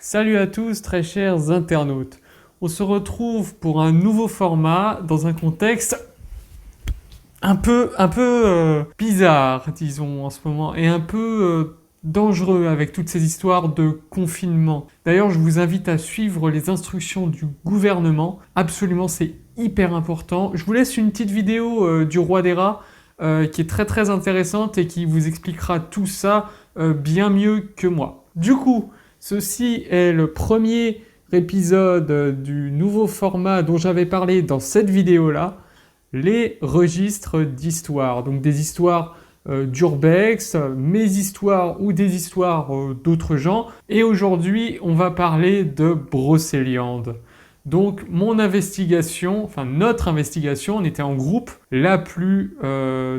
Salut à tous très chers internautes. On se retrouve pour un nouveau format dans un contexte un peu bizarre, disons, en ce moment, et un peu dangereux avec toutes ces histoires de confinement. D'ailleurs, je vous invite à suivre les instructions du gouvernement. Absolument, c'est hyper important. Je vous laisse une petite vidéo du roi des rats qui est très intéressante et qui vous expliquera tout ça bien mieux que moi. Du coup, ceci est le premier épisode du nouveau format dont j'avais parlé dans cette vidéo-là, les registres d'histoire. Donc des histoires d'urbex, mes histoires ou des histoires d'autres gens. Et aujourd'hui, on va parler de Brocéliande. Donc mon investigation, enfin notre investigation, on était en groupe, la plus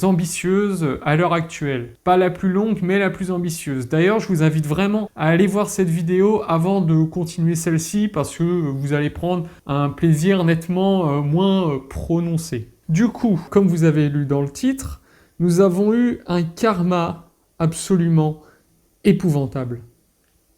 ambitieuse à l'heure actuelle. Pas la plus longue, mais la plus ambitieuse. D'ailleurs, je vous invite vraiment à aller voir cette vidéo avant de continuer celle-ci, parce que vous allez prendre un plaisir nettement moins prononcé. Du coup, comme vous avez lu dans le titre, nous avons eu un karma absolument épouvantable.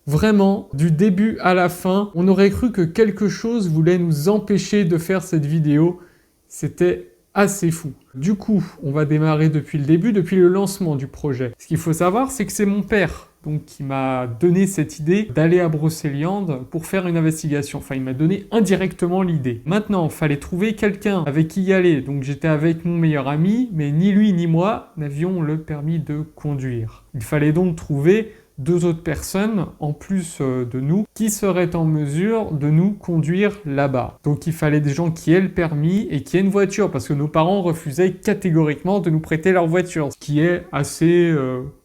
Vraiment, du début à la fin, on aurait cru que quelque chose voulait nous empêcher de faire cette vidéo. C'était assez fou. Du coup, on va démarrer depuis le début, depuis le lancement du projet. Ce qu'il faut savoir, c'est que c'est mon père donc, qui m'a donné cette idée d'aller à Brocéliande pour faire une investigation. Enfin, il m'a donné indirectement l'idée. Maintenant, il fallait trouver quelqu'un avec qui y aller. Donc j'étais avec mon meilleur ami, mais ni lui ni moi n'avions le permis de conduire. Il fallait donc trouver deux autres personnes, en plus de nous, qui seraient en mesure de nous conduire là-bas. Donc il fallait des gens qui aient le permis et qui aient une voiture, parce que nos parents refusaient catégoriquement de nous prêter leur voiture, ce qui est assez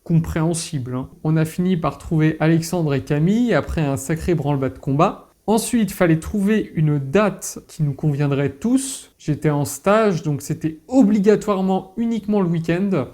compréhensible. Hein. On a fini par trouver Alexandre et Camille, après un sacré branle-bas de combat. Ensuite, il fallait trouver une date qui nous conviendrait tous. J'étais en stage, donc c'était obligatoirement uniquement le week-end.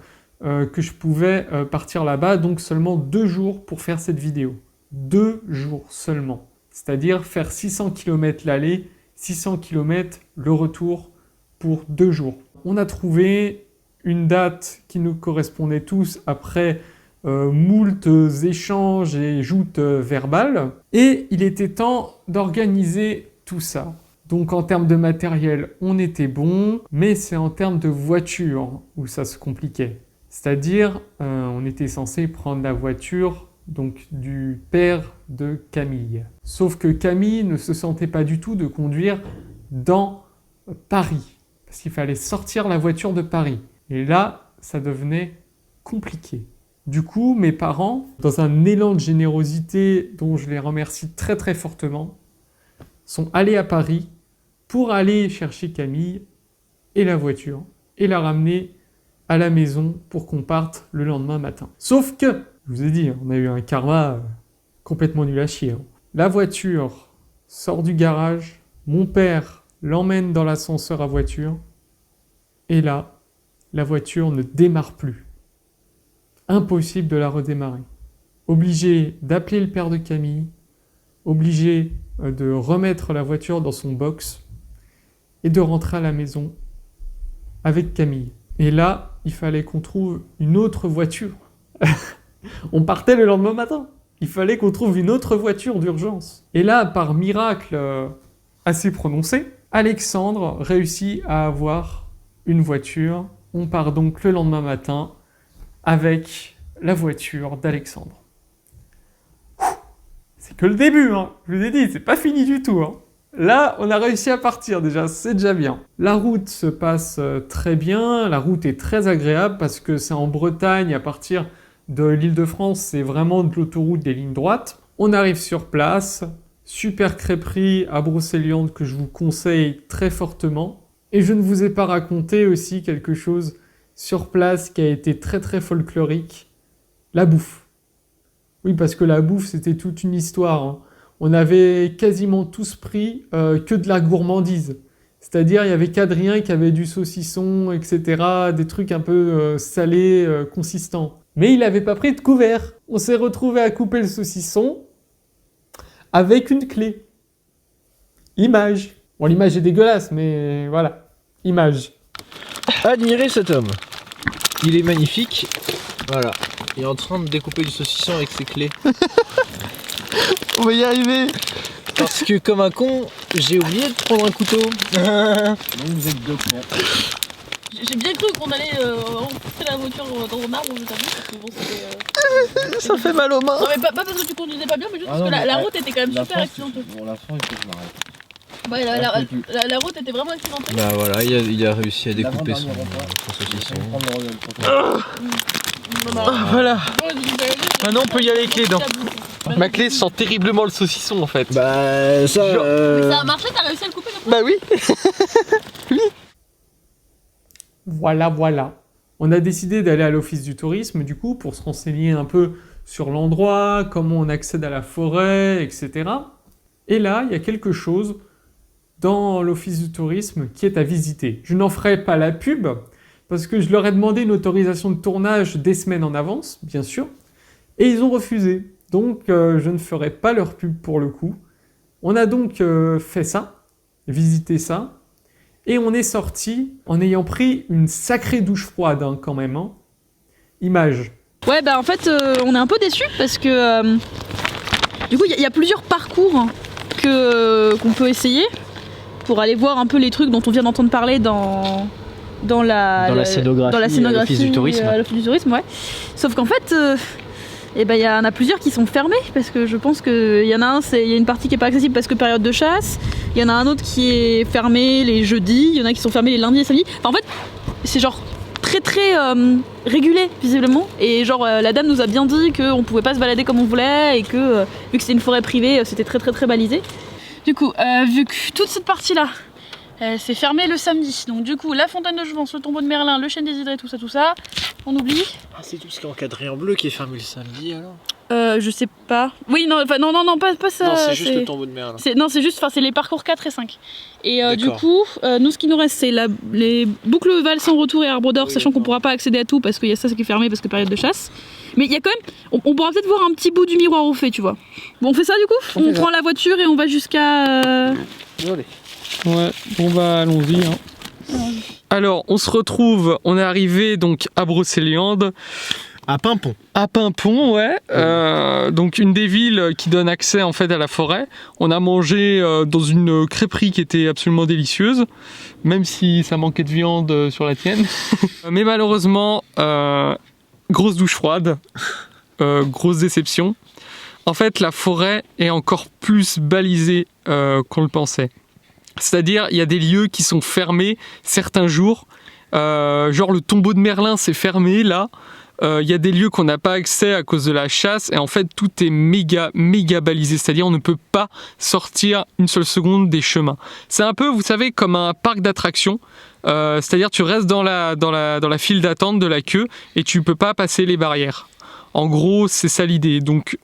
Que je pouvais partir là-bas, donc seulement 2 jours pour faire cette vidéo. 2 jours seulement. C'est-à-dire faire 600 km l'aller, 600 km le retour pour 2 jours. On a trouvé une date qui nous correspondait tous après moult échanges et joutes verbales. Et il était temps d'organiser tout ça. Donc en termes de matériel, on était bon, mais c'est en termes de voiture où ça se compliquait. C'est-à-dire, on était censé prendre la voiture donc, du père de Camille. Sauf que Camille ne se sentait pas du tout de conduire dans Paris. Parce qu'il fallait sortir la voiture de Paris. Et là, ça devenait compliqué. Du coup, mes parents, dans un élan de générosité dont je les remercie très fortement, sont allés à Paris pour aller chercher Camille et la voiture et la ramener à la maison pour qu'on parte le lendemain matin. Sauf que, je vous ai dit, on a eu un karma complètement nul à chier. Hein. La voiture sort du garage, mon père l'emmène dans l'ascenseur à voiture, et là, la voiture ne démarre plus. Impossible de la redémarrer. Obligé d'appeler le père de Camille, obligé de remettre la voiture dans son box, et de rentrer à la maison avec Camille. Et là, il fallait qu'on trouve une autre voiture. On partait le lendemain matin. Il fallait qu'on trouve une autre voiture d'urgence. Et là, par miracle assez prononcé, Alexandre réussit à avoir une voiture. On part donc le lendemain matin avec la voiture d'Alexandre. C'est que le début, hein. Je vous ai dit, c'est pas fini du tout, hein. Là, on a réussi à partir déjà, c'est déjà bien. La route se passe très bien, la route est très agréable parce que c'est en Bretagne, à partir de l'Île-de-France, c'est vraiment de l'autoroute des lignes droites. On arrive sur place, super crêperie à Brocéliande que je vous conseille très fortement. Et je ne vous ai pas raconté aussi quelque chose sur place qui a été très folklorique, la bouffe. Oui, parce que la bouffe, c'était toute une histoire, hein. On avait quasiment tous pris que de la gourmandise. C'est-à-dire, il y avait qu'Adrien qui avait du saucisson, etc., des trucs un peu salés, consistants. Mais il n'avait pas pris de couvert. On s'est retrouvé à couper le saucisson avec une clé. Image. Bon, l'image est dégueulasse, mais voilà. Image. Admirez cet homme. Il est magnifique. Voilà. Il est en train de découper du saucisson avec ses clés. On va y arriver. Parce que comme un con, j'ai oublié de prendre un couteau. Donc vous êtes deux cons. J'ai bien cru qu'on allait enfoncer la voiture dans un arbre, je t'avoue, parce que bon, c'était... Ça fait mal aux mains. Non mais pas parce que tu conduisais pas bien, mais juste parce que la route était quand même super accidentée. Bon, la fin, il faut que je m'arrête. Ouais, la route était vraiment accidentée. Bah voilà, il a réussi à découper son saucisson. Voilà. Maintenant on peut y aller avec les dents. Ma clé sent terriblement le saucisson en fait. Bah ça... Mais ça a marché, t'as réussi à le couper comme ça? Bah oui. Voilà. On a décidé d'aller à l'office du tourisme, du coup, pour se renseigner un peu sur l'endroit, comment on accède à la forêt, etc. Et là, il y a quelque chose dans l'office du tourisme qui est à visiter. Je n'en ferai pas la pub, parce que je leur ai demandé une autorisation de tournage des semaines en avance, bien sûr, et ils ont refusé. Donc, je ne ferai pas leur pub pour le coup. On a donc fait ça, visité ça, et on est sorti en ayant pris une sacrée douche froide hein, quand même. Hein. Image. Ouais, bah en fait, on est un peu déçus parce que du coup, il y a plusieurs parcours hein, qu'on peut essayer pour aller voir un peu les trucs dont on vient d'entendre parler dans la scénographie à l'office du tourisme. À l'office du tourisme, ouais. Sauf qu'en fait, il y en a plusieurs qui sont fermés parce que je pense qu'il y en a il y a une partie qui est pas accessible parce que période de chasse. Il y en a un autre qui est fermé les jeudis. Il y en a qui sont fermés les lundis et samedis. Enfin, en fait, c'est genre très régulé visiblement. Et genre la dame nous a bien dit qu'on pouvait pas se balader comme on voulait et que vu que c'était une forêt privée, c'était très balisé. Du coup, vu que toute cette partie-là, c'est fermé le samedi. Donc du coup, la fontaine de Jouvence, le tombeau de Merlin, le chêne des Hydrées, tout ça, on oublie. Ah, c'est tout ce qui est encadré en bleu qui est fermé le samedi alors. Je sais pas. Oui, non, pas ça. Non, c'est juste le tombeau de Merlin. C'est les parcours 4 et 5. Et du coup, nous, ce qui nous reste, c'est les boucles Val sans retour et Arbre d'Or, sachant qu'on pourra pas accéder à tout parce qu'il y a ça qui est fermé parce que période de chasse. Mais il y a quand même, on pourra peut-être voir un petit bout du miroir au fait, tu vois. Bon, on fait ça du coup. On prend la voiture et on va jusqu'à. Allez. Ouais, bon bah allons-y. Hein. Alors, on se retrouve, on est arrivé donc à Brocéliande. À Pimpon. À Pimpon, ouais. Donc une des villes qui donne accès en fait à la forêt. On a mangé dans une crêperie qui était absolument délicieuse, même si ça manquait de viande sur la tienne. Mais malheureusement, grosse douche froide, grosse déception. En fait, la forêt est encore plus balisée qu'on le pensait. C'est-à-dire, il y a des lieux qui sont fermés certains jours. Genre le tombeau de Merlin, c'est fermé là. Il y a des lieux qu'on n'a pas accès à cause de la chasse. Et en fait, tout est méga balisé. C'est-à-dire, on ne peut pas sortir une seule seconde des chemins. C'est un peu, vous savez, comme un parc d'attractions. C'est-à-dire, tu restes dans la file d'attente de la queue et tu ne peux pas passer les barrières. En gros, c'est ça l'idée. Donc,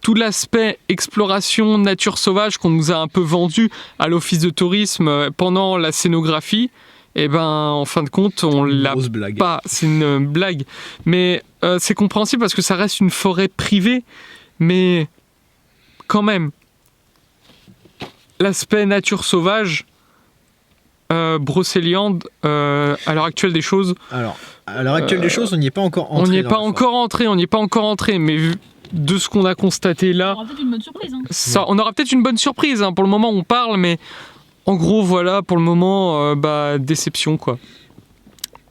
tout l'aspect exploration, nature sauvage qu'on nous a un peu vendu à l'office de tourisme pendant la scénographie, et ben en fin de compte on l'a pas. C'est une blague, mais c'est compréhensible parce que ça reste une forêt privée, mais quand même l'aspect nature sauvage, Brocéliande, à l'heure actuelle des choses. Alors, à l'heure actuelle des choses, on n'y est pas encore entré. On n'y est pas encore entré, mais vu de ce qu'on a constaté là, On aura peut-être une bonne surprise. On aura peut-être une bonne surprise. Pour le moment, on parle, mais en gros, voilà, pour le moment, déception, quoi.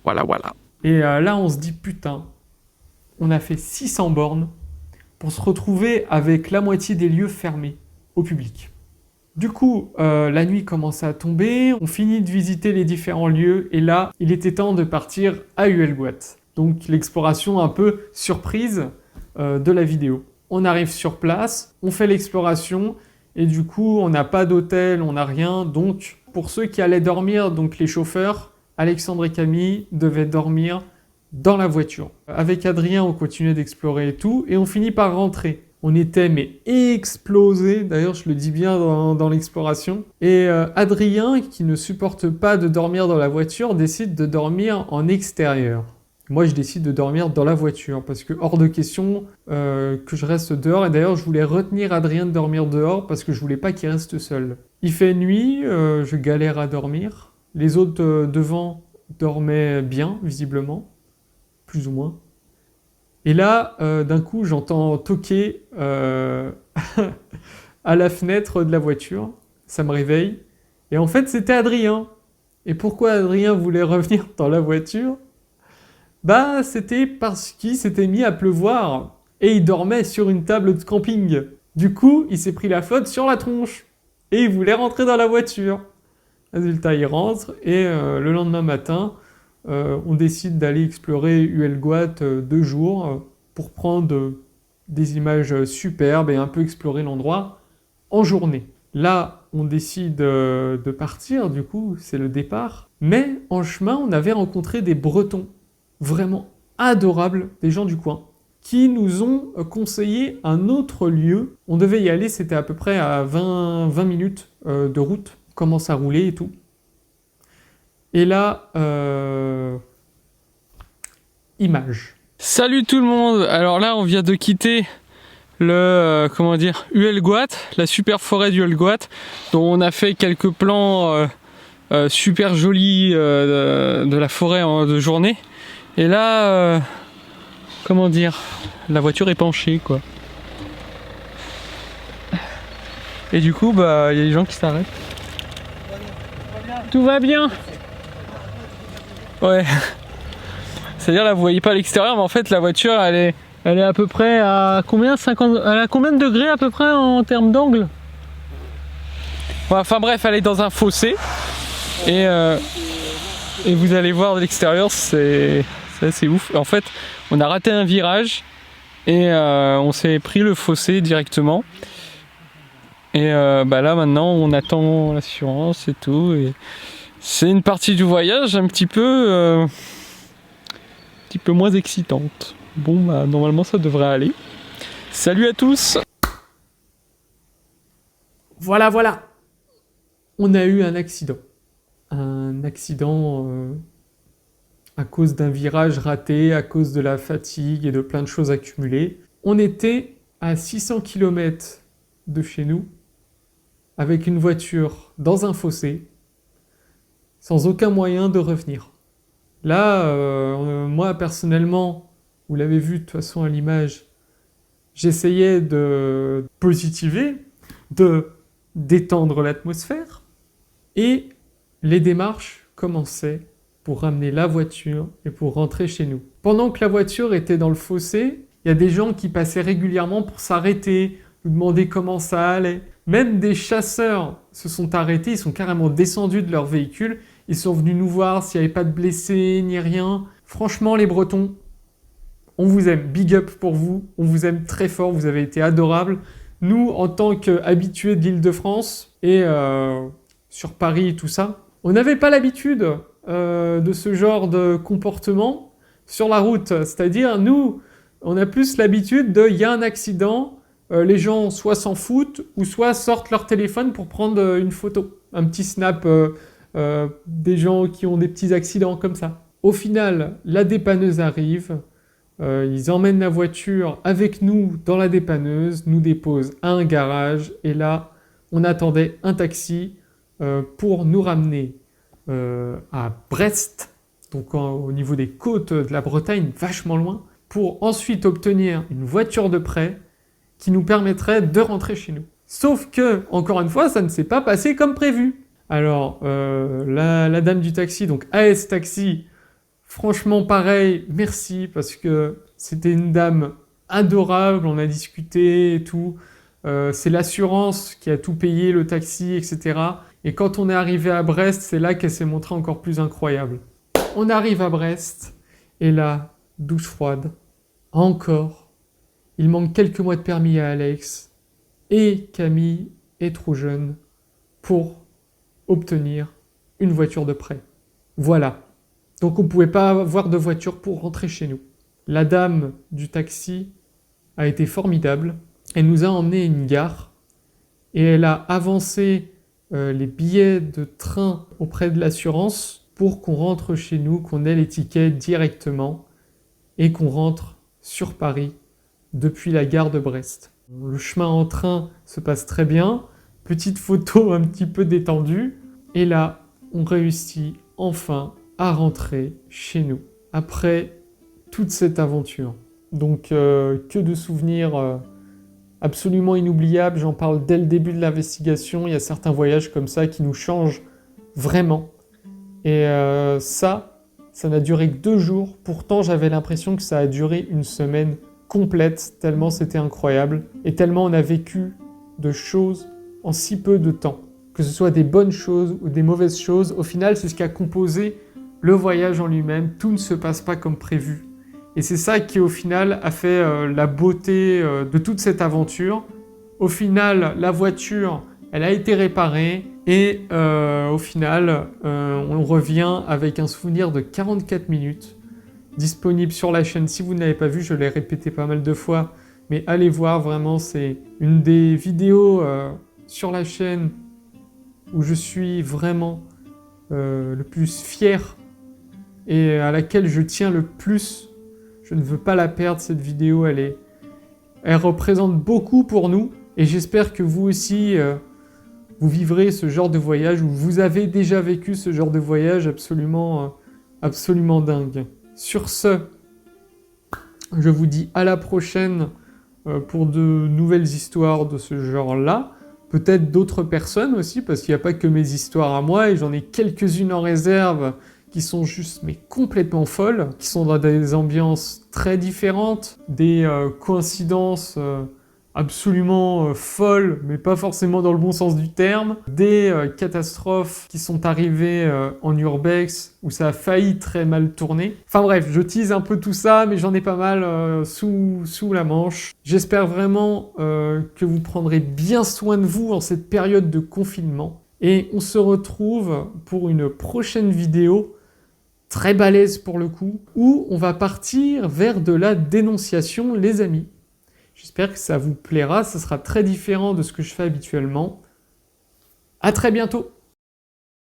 Voilà. Et là, on se dit, putain, on a fait 600 bornes pour se retrouver avec la moitié des lieux fermés au public. Du coup, la nuit commence à tomber, on finit de visiter les différents lieux, et là, il était temps de partir à Huelgoat. Donc, l'exploration un peu surprise de la vidéo. On arrive sur place, on fait l'exploration et du coup on n'a pas d'hôtel, on n'a rien. Donc pour ceux qui allaient dormir, donc les chauffeurs, Alexandre et Camille devaient dormir dans la voiture. Avec Adrien on continuait d'explorer et tout et on finit par rentrer. On était mais explosés, d'ailleurs je le dis bien dans l'exploration. Et Adrien, qui ne supporte pas de dormir dans la voiture, décide de dormir en extérieur. Moi, je décide de dormir dans la voiture parce que hors de question que je reste dehors. Et d'ailleurs, je voulais retenir Adrien de dormir dehors parce que je voulais pas qu'il reste seul. Il fait nuit, je galère à dormir. Les autres devant dormaient bien, visiblement, plus ou moins. Et là, d'un coup, j'entends toquer à la fenêtre de la voiture. Ça me réveille. Et en fait, c'était Adrien. Et pourquoi Adrien voulait revenir dans la voiture? Bah, c'était parce qu'il s'était mis à pleuvoir. Et il dormait sur une table de camping. Du coup, il s'est pris la faute sur la tronche. Et il voulait rentrer dans la voiture. Résultat, il rentre. Et le lendemain matin, on décide d'aller explorer Huelgoat 2 jours pour prendre des images superbes et un peu explorer l'endroit en journée. Là, on décide de partir, du coup, c'est le départ. Mais en chemin, on avait rencontré des Bretons, vraiment adorables, des gens du coin, qui nous ont conseillé un autre lieu. On devait y aller, c'était à peu près à 20 minutes de route. On commence à rouler et tout. Et là, image. Salut tout le monde. Alors là, on vient de quitter le Huelgoat, la super forêt du Huelgoat, dont on a fait quelques plans super jolis de la forêt de journée. Et là, la voiture est penchée, quoi. Et du coup, bah, il y a des gens qui s'arrêtent. Tout va bien. Ouais. C'est-à-dire là, vous voyez pas à l'extérieur, mais en fait, la voiture, elle est à peu près à combien? 50. Elle a combien de degrés à peu près en termes d'angle? Ouais, enfin bref, elle est dans un fossé. Et vous allez voir de l'extérieur, c'est assez ouf. En fait, on a raté un virage et on s'est pris le fossé directement. Et bah là, maintenant, on attend l'assurance et tout. Et c'est une partie du voyage un petit peu moins excitante. Bon, bah, normalement, ça devrait aller. Salut à tous! Voilà. On a eu un accident. Un accident à cause d'un virage raté, à cause de la fatigue et de plein de choses accumulées. On était à 600 km de chez nous, avec une voiture dans un fossé, sans aucun moyen de revenir. Là, moi personnellement, vous l'avez vu de toute façon à l'image, j'essayais de positiver, de détendre l'atmosphère, et les démarches commençaient pour ramener la voiture et pour rentrer chez nous. Pendant que la voiture était dans le fossé, il y a des gens qui passaient régulièrement pour s'arrêter, nous demander comment ça allait. Même des chasseurs se sont arrêtés, ils sont carrément descendus de leur véhicule, ils sont venus nous voir s'il n'y avait pas de blessés ni rien. Franchement, les Bretons, on vous aime, big up pour vous, on vous aime très fort, vous avez été adorables. Nous, en tant qu'habitués de l'Île-de-France et sur Paris et tout ça, on n'avait pas l'habitude de ce genre de comportement sur la route. C'est-à-dire, nous, on a plus l'habitude de, il y a un accident, les gens soit s'en foutent ou soit sortent leur téléphone pour prendre une photo. Un petit snap des gens qui ont des petits accidents comme ça. Au final, la dépanneuse arrive, ils emmènent la voiture avec nous dans la dépanneuse, nous déposent à un garage et là, on attendait un taxi pour nous ramener à Brest, donc au niveau des côtes de la Bretagne, vachement loin, pour ensuite obtenir une voiture de prêt qui nous permettrait de rentrer chez nous. Sauf que, encore une fois, ça ne s'est pas passé comme prévu. Alors, la dame du taxi, donc AS Taxi, franchement pareil, merci, parce que c'était une dame adorable, on a discuté et tout. C'est l'assurance qui a tout payé, le taxi, etc. Et quand on est arrivé à Brest, c'est là qu'elle s'est montrée encore plus incroyable. On arrive à Brest, et là, douche froide, encore. Il manque quelques mois de permis à Alex, et Camille est trop jeune pour obtenir une voiture de prêt. Voilà. Donc on ne pouvait pas avoir de voiture pour rentrer chez nous. La dame du taxi a été formidable. Elle nous a emmenés à une gare et elle a avancé les billets de train auprès de l'assurance pour qu'on rentre chez nous, qu'on ait les tickets directement et qu'on rentre sur Paris depuis la gare de Brest. Le chemin en train se passe très bien. Petite photo un petit peu détendue. Et là, on réussit enfin à rentrer chez nous après toute cette aventure. Donc que de souvenirs absolument inoubliables. J'en parle dès le début de l'investigation. Il y a certains voyages comme ça qui nous changent vraiment. Et ça n'a duré que 2 jours. Pourtant, j'avais l'impression que ça a duré une semaine complète, tellement c'était incroyable. Et tellement on a vécu de choses en si peu de temps. Que ce soit des bonnes choses ou des mauvaises choses, au final, c'est ce qui a composé le voyage en lui-même. Tout ne se passe pas comme prévu. Et c'est ça qui, au final, a fait la beauté de toute cette aventure. Au final, la voiture, elle a été réparée. Et au final, on revient avec un souvenir de 44 minutes, disponible sur la chaîne. Si vous ne l'avez pas vu, je l'ai répété pas mal de fois. Mais allez voir, vraiment, c'est une des vidéos sur la chaîne où je suis vraiment le plus fier et à laquelle je tiens le plus. Je ne veux pas la perdre, cette vidéo, elle représente beaucoup pour nous et j'espère que vous aussi, vous vivrez ce genre de voyage ou vous avez déjà vécu ce genre de voyage absolument dingue. Sur ce, je vous dis à la prochaine pour de nouvelles histoires de ce genre-là. Peut-être d'autres personnes aussi, parce qu'il n'y a pas que mes histoires à moi et j'en ai quelques-unes en réserve qui sont juste mais complètement folles, qui sont dans des ambiances très différentes, des coïncidences absolument folles, mais pas forcément dans le bon sens du terme, des catastrophes qui sont arrivées en urbex, où ça a failli très mal tourner. Enfin bref, je tease un peu tout ça, mais j'en ai pas mal sous la manche. J'espère vraiment que vous prendrez bien soin de vous en cette période de confinement. Et on se retrouve pour une prochaine vidéo, très balèze pour le coup, où on va partir vers de la dénonciation, les amis. J'espère que ça vous plaira, ça sera très différent de ce que je fais habituellement. À très bientôt!